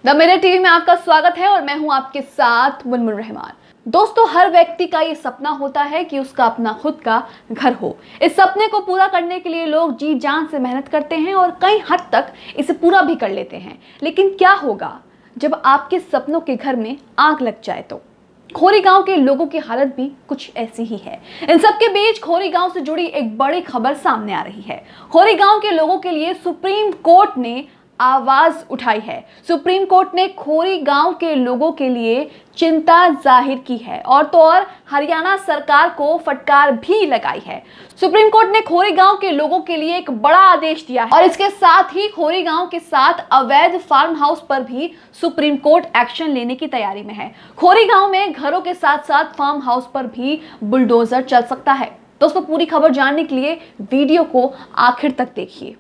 The mirror TV में आपका स्वागत है और मैं हूं आपके साथ मुनमुन रहमान। दोस्तों, हर व्यक्ति का ये सपना होता है कि उसका अपना खुद का घर हो। इस सपने को पूरा करने के लिए लोग जी जान से मेहनत करते हैं और कई हद तक इसे पूरा भी कर लेते हैं। लेकिन क्या होगा जब आपके सपनों के घर में आग लग जाए तो? खोरी गांव के लोगों की हालत भी कुछ ऐसी ही है। इन सबके बीच खोरी गांव से जुड़ी एक बड़ी खबर सामने आ रही है। खोरी गांव के लोगों के लिए सुप्रीम कोर्ट ने आवाज उठाई है। सुप्रीम कोर्ट ने खोरी गांव के लोगों के लिए चिंता जाहिर की है और तो और हरियाणा सरकार को फटकार भी लगाई है। सुप्रीम कोर्ट ने खोरी गांव के लोगों के लिए एक बड़ा आदेश दिया है और इसके साथ ही खोरी गांव के साथ अवैध फार्म हाउस पर भी सुप्रीम कोर्ट एक्शन लेने की तैयारी में है। खोरी गांव में घरों के साथ साथ फार्म हाउस पर भी बुलडोजर चल सकता है। दोस्तों, पूरी खबर जानने के लिए वीडियो को आखिर तक देखिए।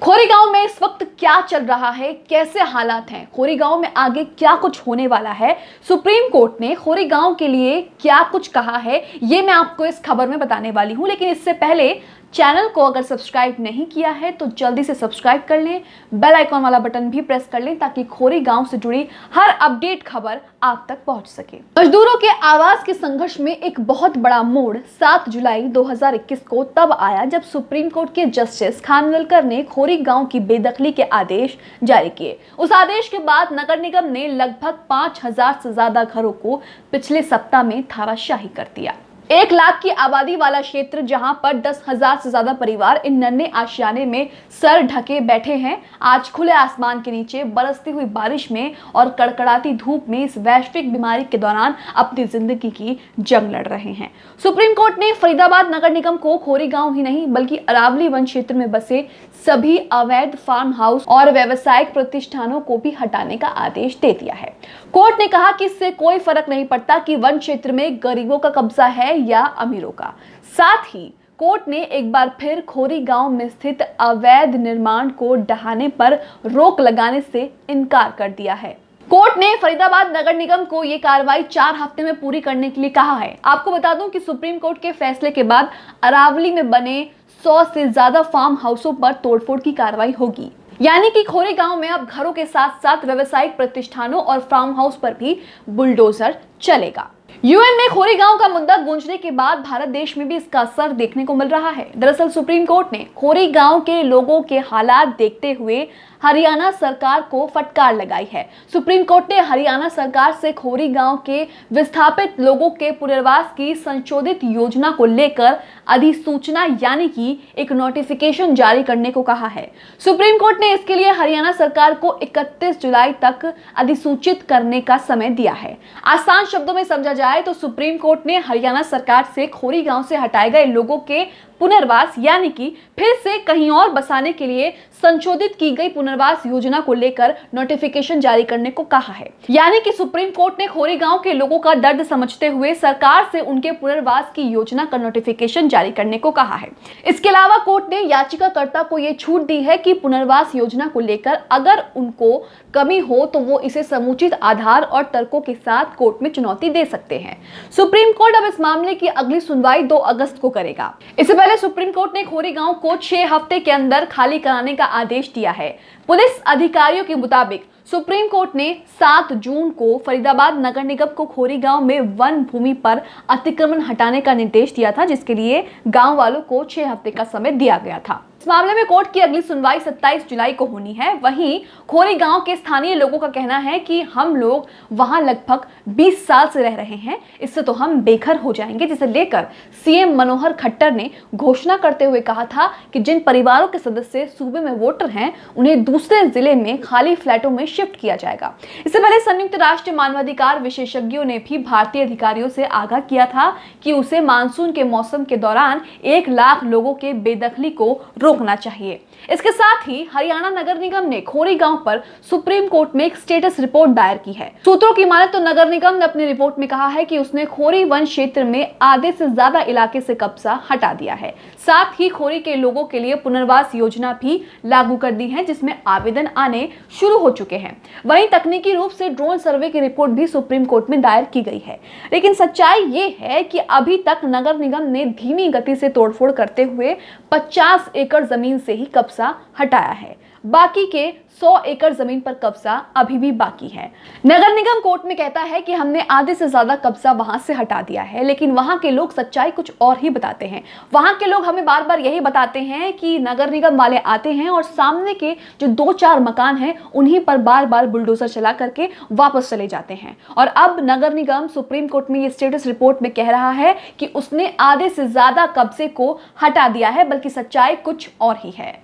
खोरी गांव में इस वक्त क्या चल रहा है, कैसे हालात हैं, खोरी गांव में आगे क्या कुछ होने वाला है, सुप्रीम कोर्ट ने खोरी गांव के लिए क्या कुछ कहा है, ये मैं आपको इस खबर में बताने वाली हूं। लेकिन इससे पहले चैनल को अगर सब्सक्राइब नहीं किया है तो जल्दी से सब्सक्राइब कर लें, बेल आइकॉन वाला बटन भी प्रेस कर लें ताकि खोरी गांव से जुड़ी हर अपडेट खबर आप तक पहुंच सके। मजदूरों के आवाज के संघर्ष में एक बहुत बड़ा मोड़ 7 जुलाई 2021 को तब आया जब सुप्रीम कोर्ट के जस्टिस खानविलकर ने खोरी गांव की बेदखली के आदेश जारी किए। उस आदेश के बाद नगर निगम ने लगभग 5000 से ज्यादा घरों को पिछले सप्ताह में धाराशाही कर दिया। 1 लाख की आबादी वाला क्षेत्र जहां पर 10,000 से ज्यादा परिवार इन नन्हे आशियाने में सर ढके बैठे हैं, आज खुले आसमान के नीचे बरसती हुई बारिश में और कड़कड़ाती धूप में इस वैश्विक बीमारी के दौरान अपनी जिंदगी की जंग लड़ रहे हैं। सुप्रीम कोर्ट ने फरीदाबाद नगर निगम को खोरी गांव ही नहीं बल्कि अरावली वन क्षेत्र में बसे सभी अवैध फार्म हाउस और व्यावसायिक प्रतिष्ठानों को भी हटाने का आदेश दे दिया है। कोर्ट ने कहा कि इससे कोई फर्क नहीं पड़ता कि वन क्षेत्र में गरीबों का कब्जा है या अमीरों का। साथ ही कोर्ट ने एक बार फिर खोरी गांव में स्थित अवैध निर्माण को ढहाने पर रोक लगाने से इनकार कर दिया है। कोर्ट ने फरीदाबाद नगर निगम को यह कार्रवाई 4 हफ्ते में पूरी करने के लिए कहा है। आपको बता दूं कि सुप्रीम कोर्ट के फैसले के बाद अरावली में बने 100 से ज्यादा फार्म हाउसों पर तोड़फोड़ की कार्रवाई होगी। यानी कि खोरी गांव में अब घरों के साथ साथ व्यावसायिक प्रतिष्ठानों और फार्म हाउस पर भी बुलडोजर चलेगा। यूएन में खोरी गांव का मुद्दा गूंजने के बाद भारत देश में भी इसका असर देखने को मिल रहा है। दरअसल सुप्रीम कोर्ट ने खोरी गांव के लोगों के हालात देखते हुए हरियाणा सरकार को फटकार लगाई है। सुप्रीम कोर्ट ने हरियाणा सरकार से खोरी गांव के विस्थापित लोगों के पुनर्वास की संशोधित योजना को लेकर अधिसूचना यानी कि एक नोटिफिकेशन जारी करने को कहा है। सुप्रीम कोर्ट ने इसके लिए हरियाणा सरकार को 31 जुलाई तक अधिसूचित करने का समय दिया है। आसान शब्दों में समझा जाए तो सुप्रीम कोर्ट ने हरियाणा सरकार से खोरी गांव से हटाए गए लोगों के पुनर्वास यानी कि फिर से कहीं और बसाने के लिए संशोधित की गई पुनर्वास योजना को लेकर नोटिफिकेशन जारी करने को कहा है। यानी कि सुप्रीम कोर्ट ने खोरी गांव के लोगों का दर्द समझते हुए सरकार से उनके पुनर्वास की योजना का नोटिफिकेशन जारी करने को कहा है। इसके अलावा कोर्ट ने याचिकाकर्ता को यह छूट दी है कि पुनर्वास योजना को लेकर अगर उनको कमी हो तो वो इसे समुचित आधार और तर्कों के साथ कोर्ट में चुनौती दे सकते हैं। सुप्रीम कोर्ट अब इस मामले की अगली सुनवाई 2 अगस्त को करेगा। इससे पहले सुप्रीम कोर्ट ने खोरी गांव को 6 हफ्ते के अंदर खाली कराने का आदेश दिया है। पुलिस अधिकारियों के मुताबिक सुप्रीम कोर्ट ने 7 जून को फरीदाबाद नगर निगम को खोरी गांव में वन भूमि पर अतिक्रमण हटाने का निर्देश दिया था, जिसके लिए गांव वालों को 6 हफ्ते का समय दिया गया था। इस मामले में कोर्ट की अगली सुनवाई 27 जुलाई को होनी है। वहीं खोरी गांव के स्थानीय लोगों का कहना है कि हम लोग वहां लगभग 20 साल से रह रहे हैं, इससे तो हम बेघर हो जाएंगे, जिसे लेकर सीएम मनोहर खट्टर ने घोषणा करते हुए कहा था कि जिन परिवारों के सदस्य सूबे में वोटर हैं उन्हें दूसरे जिले में खाली फ्लैटों में शिफ्ट किया जाएगा। इससे पहले संयुक्त राष्ट्र मानवाधिकार विशेषज्ञों ने भी भारतीय अधिकारियों से आगाह किया था कि उसे मानसून के मौसम के दौरान 1 लाख लोगों के बेदखली को रोकना चाहिए। इसके साथ ही हरियाणा नगर निगम ने खोरी गांव पर सुप्रीम कोर्ट में एक स्टेटस रिपोर्ट दायर की है। सूत्रों की माने तो नगर निगम ने अपनी रिपोर्ट में कहा है कि उसने खोरी वन क्षेत्र में आधे से ज्यादा इलाके से कब्जा हटा दिया है। साथ ही खोरी के लोगों के लिए पुनर्वास योजना भी लागू कर दी है, जिसमें आवेदन आने शुरू हो चुके हैं। वहीं तकनीकी रूप से ड्रोन सर्वे की रिपोर्ट भी सुप्रीम कोर्ट में दायर की गई है। लेकिन सच्चाई ये है कि अभी तक नगर निगम ने धीमी गति से तोड़फोड़ करते हुए 50 एकड़ जमीन से ही कब्जा हटाया है। बाकी के 100 एकड़ जमीन पर कब्जा अभी भी बाकी है। नगर निगम कोर्ट में कहता है कि हमने आधे से ज्यादा कब्जा वहां से हटा दिया है, लेकिन वहां के लोग सच्चाई कुछ और ही बताते हैं। वहां के लोग हमें बार बार यही बताते हैं कि नगर निगम वाले आते हैं और सामने के जो 2-4 मकान हैं उन्हीं पर बार बार बुलडोजर चला करके वापस चले जाते हैं। और अब नगर निगम सुप्रीम कोर्ट में ये स्टेटस रिपोर्ट में कह रहा है कि उसने आधे से ज्यादा कब्जे को हटा दिया है, बल्कि सच्चाई कुछ और ही है।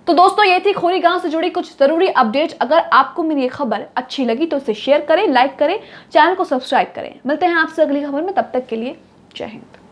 तो दोस्तों, ये थी खोरी गांव से जुड़ी कुछ जरूरी अपडेट। अगर आपको मेरी ये खबर अच्छी लगी तो इसे शेयर करें, लाइक करें, चैनल को सब्सक्राइब करें। मिलते हैं आपसे अगली खबर में, तब तक के लिए जय हिंद।